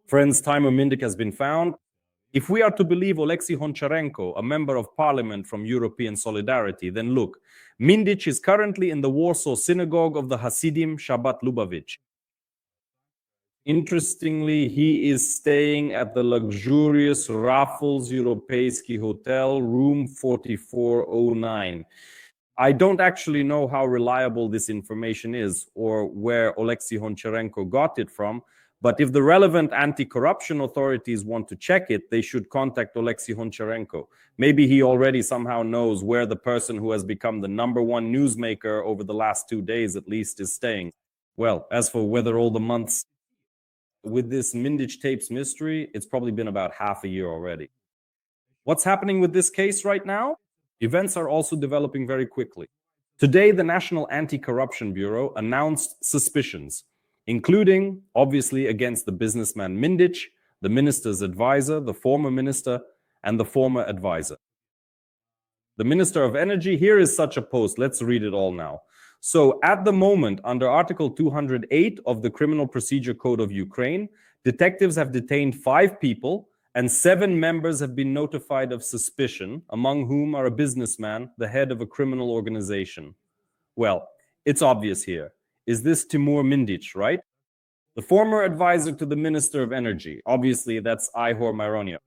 Friends, Timur Mindich has been found. If we are to believe Oleksiy Honczarenko, a member of parliament from European Solidarity, then look, Mindich is currently in the Warsaw synagogue of the Hasidim Shabbat Lubavitch. Interestingly, he is staying at the luxurious Raffles Europejski Hotel, room 4409. I don't actually know how reliable this information is or where Oleksiy Honczarenko got it from, but if the relevant anti-corruption authorities want to check it, they should contact Oleksiy Honczarenko. Maybe he already somehow knows where the person who has become the #1 newsmaker over the last 2 days at least is staying. Well, as for whether all the months with this Mindich tapes mystery, it's probably been about half a year already. What's happening with this case right now? Events are also developing very quickly. Today, the National Anti-Corruption Bureau announced suspicions, including, obviously, against the businessman Mindich, the minister's advisor, the former minister, and the former advisor. The Minister of Energy, here is such a post. Let's read it all now. So, at the moment, under Article 208 of the Criminal Procedure Code of Ukraine, detectives have detained 5 people, and 7 members have been notified of suspicion, among whom are a businessman, the head of a criminal organization. Well, it's obvious here. Is this Timur Mindich, right? The former advisor to the Minister of Energy. Obviously, that's Ihor Myronia.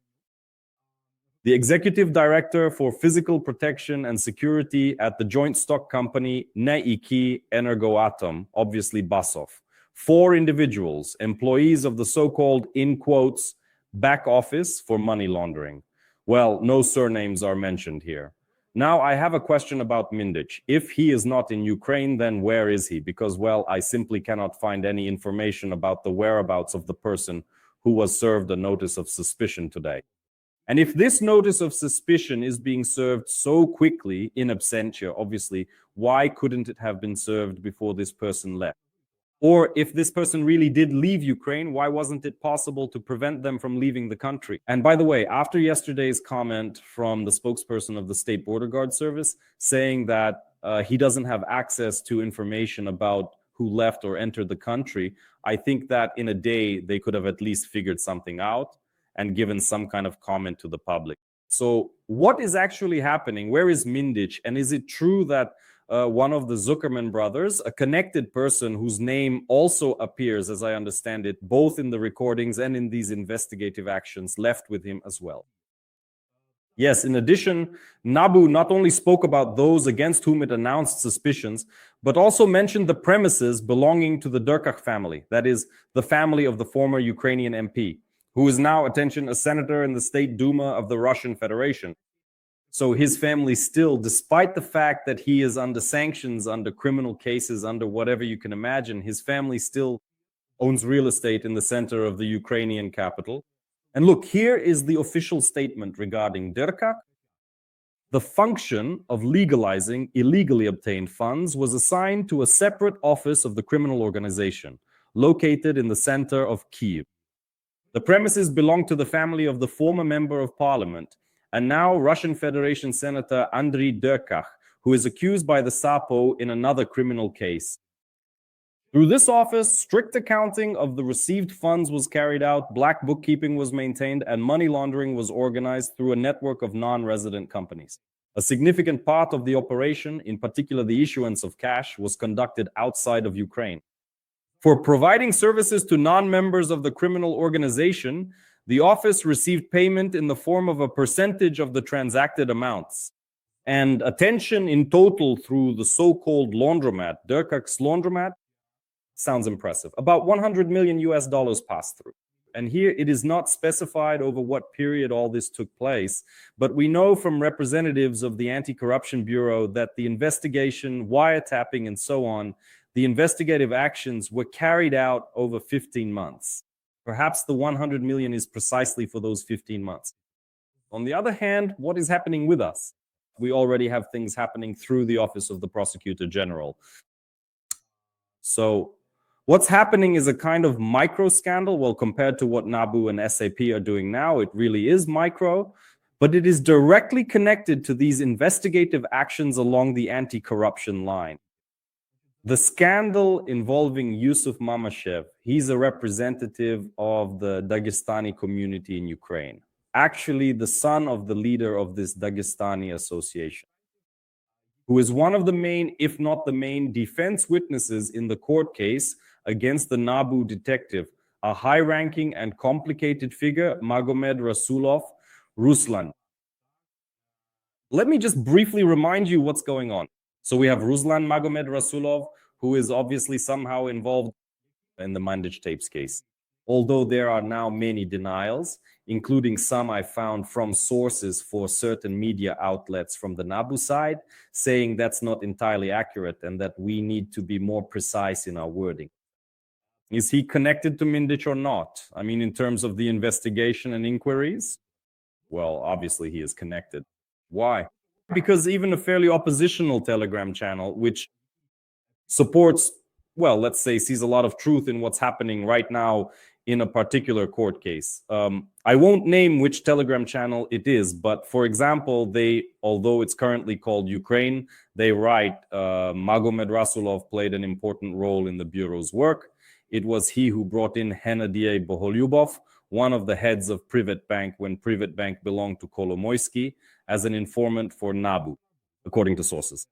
The executive director for physical protection and security at the joint stock company NABU Energoatom, obviously Basov. 4 individuals, employees of the so-called, in quotes, back office for money laundering. Well, no surnames are mentioned here. Now, I have a question about Mindich. If he is not in Ukraine, then where is he? Because, well, I simply cannot find any information about the whereabouts of the person who was served a notice of suspicion today. And if this notice of suspicion is being served so quickly, in absentia, obviously, why couldn't it have been served before this person left? Or if this person really did leave Ukraine, why wasn't it possible to prevent them from leaving the country? And by the way, after yesterday's comment from the spokesperson of the State Border Guard Service saying that he doesn't have access to information about who left or entered the country, I think that in a day they could have at least figured something out and given some kind of comment to the public. So what is actually happening? Where is Mindich? And is it true that one of the Zuckerman brothers, a connected person whose name also appears, as I understand it, both in the recordings and in these investigative actions, left with him as well? Yes, in addition, NABU not only spoke about those against whom it announced suspicions, but also mentioned the premises belonging to the Derkach family, that is, the family of the former Ukrainian MP, who is now, attention, a senator in the State Duma of the Russian Federation. So his family still, despite the fact that he is under sanctions, under criminal cases, under whatever you can imagine, his family still owns real estate in the center of the Ukrainian capital. And look, here is the official statement regarding Derkach. The function of legalizing illegally obtained funds was assigned to a separate office of the criminal organization, located in the center of Kyiv. The premises belong to the family of the former member of parliament, and now Russian Federation Senator Andriy Derkach, who is accused by the SAPO in another criminal case. Through this office, strict accounting of the received funds was carried out, black bookkeeping was maintained, and money laundering was organized through a network of non-resident companies. A significant part of the operation, in particular the issuance of cash, was conducted outside of Ukraine. For providing services to non-members of the criminal organization, the office received payment in the form of a percentage of the transacted amounts. And attention in total through the so-called laundromat, Derkach's laundromat, sounds impressive. About $100 million passed through. And here it is not specified over what period all this took place, but we know from representatives of the Anti-Corruption Bureau that the investigation, wiretapping, and so on, the investigative actions were carried out over 15 months. Perhaps the 100 million is precisely for those 15 months. On the other hand, what is happening with us? We already have things happening through the Office of the Prosecutor General. So what's happening is a kind of micro scandal. Well, compared to what NABU and SAP are doing now, it really is micro, but it is directly connected to these investigative actions along the anti-corruption line. The scandal involving Yusuf Mamashev, he's a representative of the Dagestani community in Ukraine, actually the son of the leader of this Dagestani association, who is one of the main, if not the main, defense witnesses in the court case against the NABU detective, a high-ranking and complicated figure, Magomed Rasulov Ruslan. Let me just briefly remind you what's going on. So we have Ruslan Magomed Rasulov, who is obviously somehow involved in the Mindich tapes case. Although there are now many denials, including some I found from sources for certain media outlets from the NABU side, saying that's not entirely accurate and that we need to be more precise in our wording. Is he connected to Mindich or not? I mean, in terms of the investigation and inquiries? Well, obviously he is connected. Why? Because even a fairly oppositional Telegram channel, which supports, well, let's say, sees a lot of truth in what's happening right now in a particular court case. I won't name which Telegram channel it is, but for example, they, although it's currently called Ukraine, they write Magomed Rasulov played an important role in the Bureau's work. It was he who brought in Hennadiy Boholyubov, one of the heads of Privat Bank when Privat Bank belonged to Kolomoisky, as an informant for NABU, according to sources.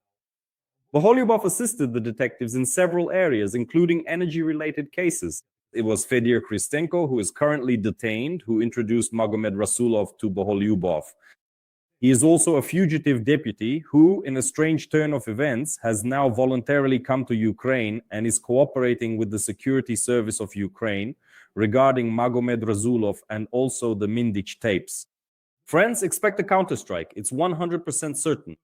Boholyubov assisted the detectives in several areas, including energy-related cases. It was Fedir Kristenko, who is currently detained, who introduced Magomed Rasulov to Boholyubov. He is also a fugitive deputy who, in a strange turn of events, has now voluntarily come to Ukraine and is cooperating with the Security Service of Ukraine regarding Magomed Rasulov and also the Mindich tapes. Friends, expect a counterstrike. It's 100% certain.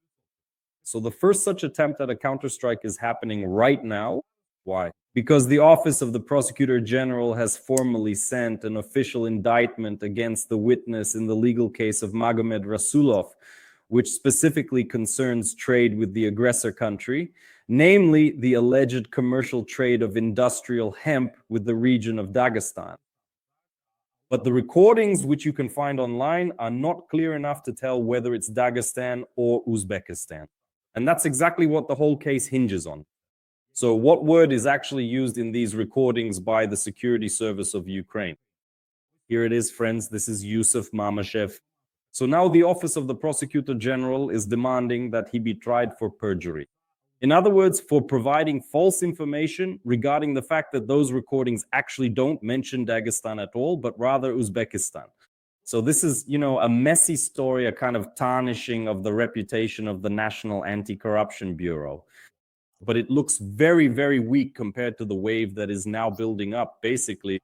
So the first such attempt at a counterstrike is happening right now. Why? Because the Office of the Prosecutor General has formally sent an official indictment against the witness in the legal case of Magomed Rasulov, which specifically concerns trade with the aggressor country, namely the alleged commercial trade of industrial hemp with the region of Dagestan. But the recordings which you can find online are not clear enough to tell whether it's Dagestan or Uzbekistan. And that's exactly what the whole case hinges on. So what word is actually used in these recordings by the Security Service of Ukraine? Here it is, friends. This is Yusuf Mamashev. So now the Office of the Prosecutor General is demanding that he be tried for perjury. In other words, for providing false information regarding the fact that those recordings actually don't mention Dagestan at all, but rather Uzbekistan. So this is, a messy story, a kind of tarnishing of the reputation of the National Anti-Corruption Bureau. But it looks very, very weak compared to the wave that is now building up, basically.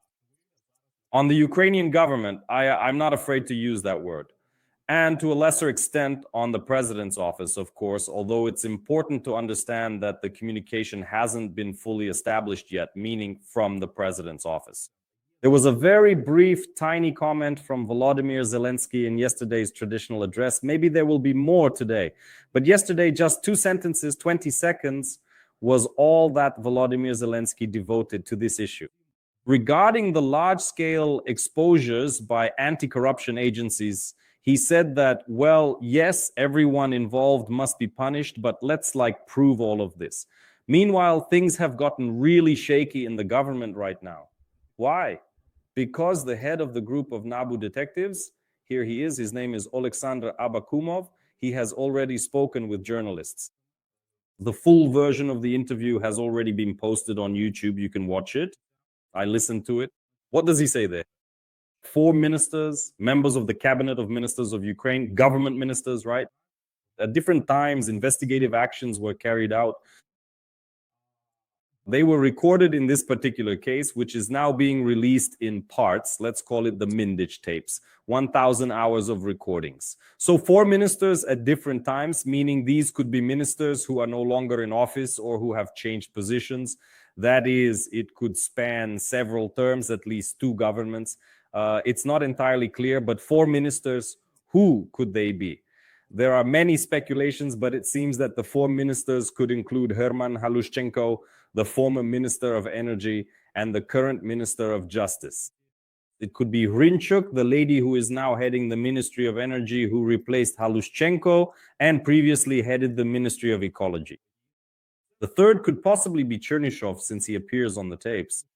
On the Ukrainian government, I'm not afraid to use that word. And to a lesser extent on the president's office, of course, although it's important to understand that the communication hasn't been fully established yet, meaning from the president's office. There was a very brief, tiny comment from Volodymyr Zelensky in yesterday's traditional address. Maybe there will be more today. But yesterday, just 2 sentences, 20 seconds, was all that Volodymyr Zelensky devoted to this issue. Regarding the large-scale exposures by anti-corruption agencies, he said that, well, yes, everyone involved must be punished, but let's prove all of this. Meanwhile, things have gotten really shaky in the government right now. Why? Because the head of the group of NABU detectives, here he is, his name is Oleksandr Abakumov, he has already spoken with journalists. The full version of the interview has already been posted on YouTube. You can watch it. I listened to it. What does he say there? 4 ministers, members of the cabinet of ministers of Ukraine, government ministers, right? At different times, investigative actions were carried out. They were recorded in this particular case, which is now being released in parts. Let's call it the Mindich tapes, 1,000 hours of recordings. So 4 ministers at different times, meaning these could be ministers who are no longer in office or who have changed positions. That is, it could span several terms, at least 2 governments. It's not entirely clear, but 4 ministers, who could they be? There are many speculations, but it seems that the 4 ministers could include Herman Halushchenko, the former Minister of Energy, and the current Minister of Justice. It could be Hrynchuk, the lady who is now heading the Ministry of Energy, who replaced Halushchenko and previously headed the Ministry of Ecology. The third could possibly be Chernyshov, since he appears on the tapes.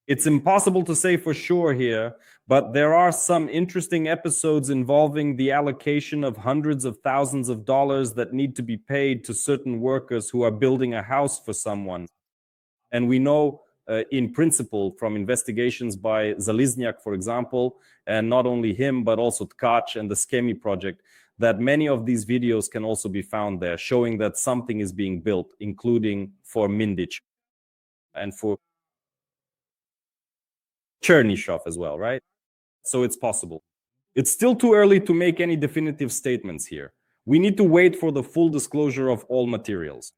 It's impossible to say for sure here, but there are some interesting episodes involving the allocation of hundreds of thousands of dollars that need to be paid to certain workers who are building a house for someone. And we know in principle from investigations by Zelensky, for example, and not only him, but also Derkach and the Schemi project, that many of these videos can also be found there, showing that something is being built, including for Mindich and for Chernyshov as well, right? So it's possible. It's still too early to make any definitive statements here. We need to wait for the full disclosure of all materials.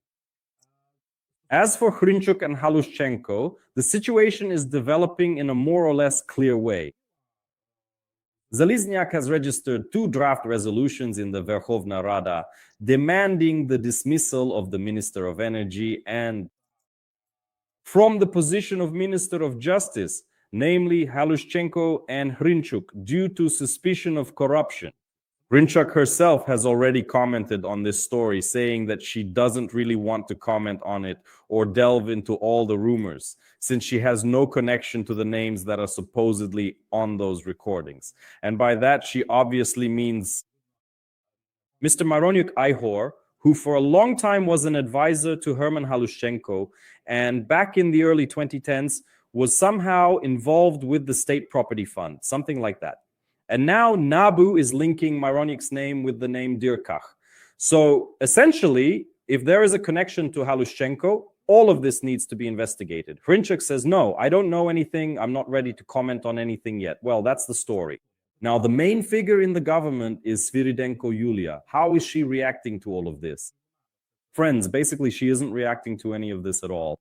As for Hrynchuk and Halushchenko, the situation is developing in a more or less clear way. Zelensky has registered 2 draft resolutions in the Verkhovna Rada demanding the dismissal of the Minister of Energy and from the position of Minister of Justice, namely Halushchenko and Hrynchuk, due to suspicion of corruption. Hrynchuk herself has already commented on this story, saying that she doesn't really want to comment on it or delve into all the rumors, since she has no connection to the names that are supposedly on those recordings. And by that, she obviously means Mr. Maronyuk Ihor, who for a long time was an advisor to Herman Halushchenko, and back in the early 2010s was somehow involved with the State Property Fund, something like that. And now NABU is linking Maronyuk's name with the name Derkach. So essentially, if there is a connection to Halushchenko, all of this needs to be investigated. Hrynchuk says, no, I don't know anything. I'm not ready to comment on anything yet. Well, that's the story. Now, the main figure in the government is Sviridенko Yulia. How is she reacting to all of this? Friends, basically, she isn't reacting to any of this at all.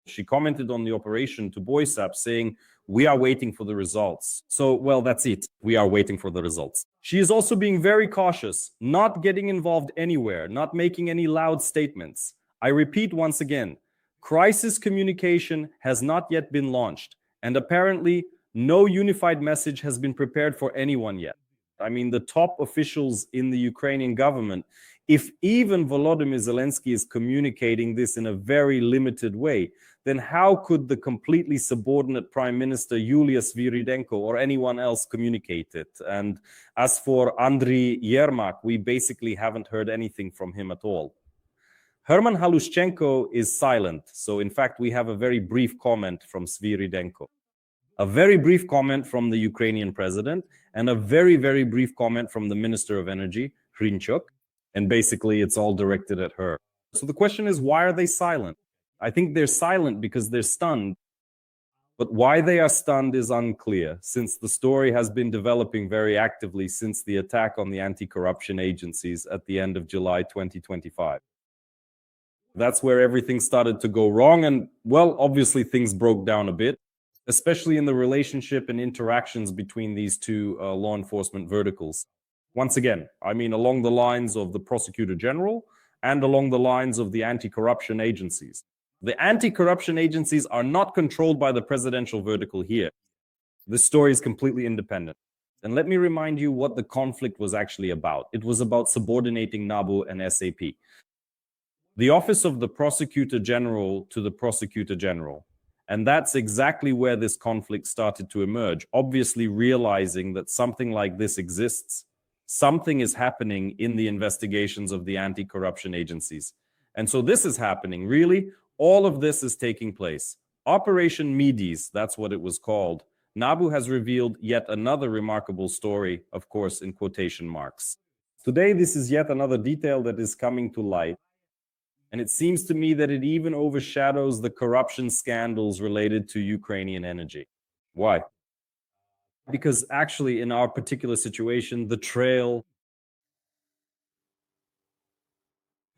She commented on the operation to Boysap saying, we are waiting for the results. So, well, that's it. We are waiting for the results. She is also being very cautious, not getting involved anywhere, not making any loud statements. I repeat once again, crisis communication has not yet been launched. And apparently, no unified message has been prepared for anyone yet. I mean, the top officials in the Ukrainian government, if even Volodymyr Zelensky is communicating this in a very limited way, then how could the completely subordinate Prime Minister Yulia Sviridенko or anyone else communicate it? And as for Andriy Yermak, we basically haven't heard anything from him at all. Herman Halushchenko is silent. So in fact, we have a very brief comment from Sviridенko, a very brief comment from the Ukrainian president, and a very, very brief comment from the Minister of Energy, Hrynchuk. And basically, it's all directed at her. So the question is, why are they silent? I think they're silent because they're stunned. But why they are stunned is unclear, since the story has been developing very actively since the attack on the anti-corruption agencies at the end of July 2025. That's where everything started to go wrong. And, well, obviously things broke down a bit, especially in the relationship and interactions between these two law enforcement verticals. Once again, I mean along the lines of the prosecutor general and along the lines of the anti-corruption agencies. The anti-corruption agencies are not controlled by the presidential vertical here. This story is completely independent. And let me remind you what the conflict was actually about. It was about subordinating NABU and SAP. The office of the prosecutor general to the prosecutor general. And that's exactly where this conflict started to emerge, obviously realizing that something like this exists. Something is happening in the investigations of the anti-corruption agencies. And so this is happening, really. All of this is taking place. Operation Midis, that's what it was called. NABU has revealed yet another remarkable story, of course, in quotation marks. Today, this is yet another detail that is coming to light. And it seems to me that it even overshadows the corruption scandals related to Ukrainian energy. Why? Because actually, in our particular situation, the trail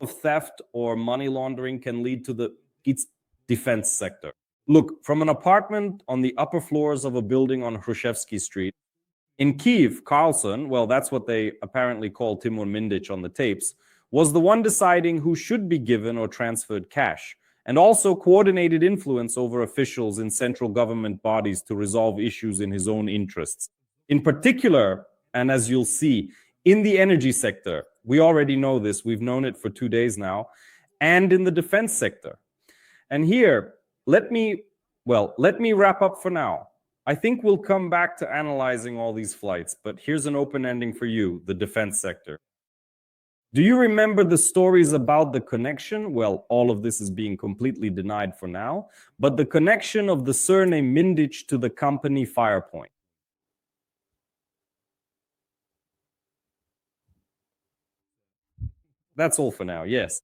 of theft or money laundering can lead to its defense sector. Look, from an apartment on the upper floors of a building on Hrushevsky Street, in Kyiv, Carlson, well, that's what they apparently call Timur Mindich on the tapes, was the one deciding who should be given or transferred cash, and also coordinated influence over officials in central government bodies to resolve issues in his own interests. In particular, and as you'll see, in the energy sector, we already know this, we've known it for 2 days now, and in the defense sector. And here, let me Well, let me wrap up for now. I think we'll come back to analyzing all these flights, but here's an open ending for you, the defense sector. Do you remember the stories about the connection? Well, all of this is being completely denied for now, but the connection of the surname Mindich to the company Firepoint. That's all for now, yes.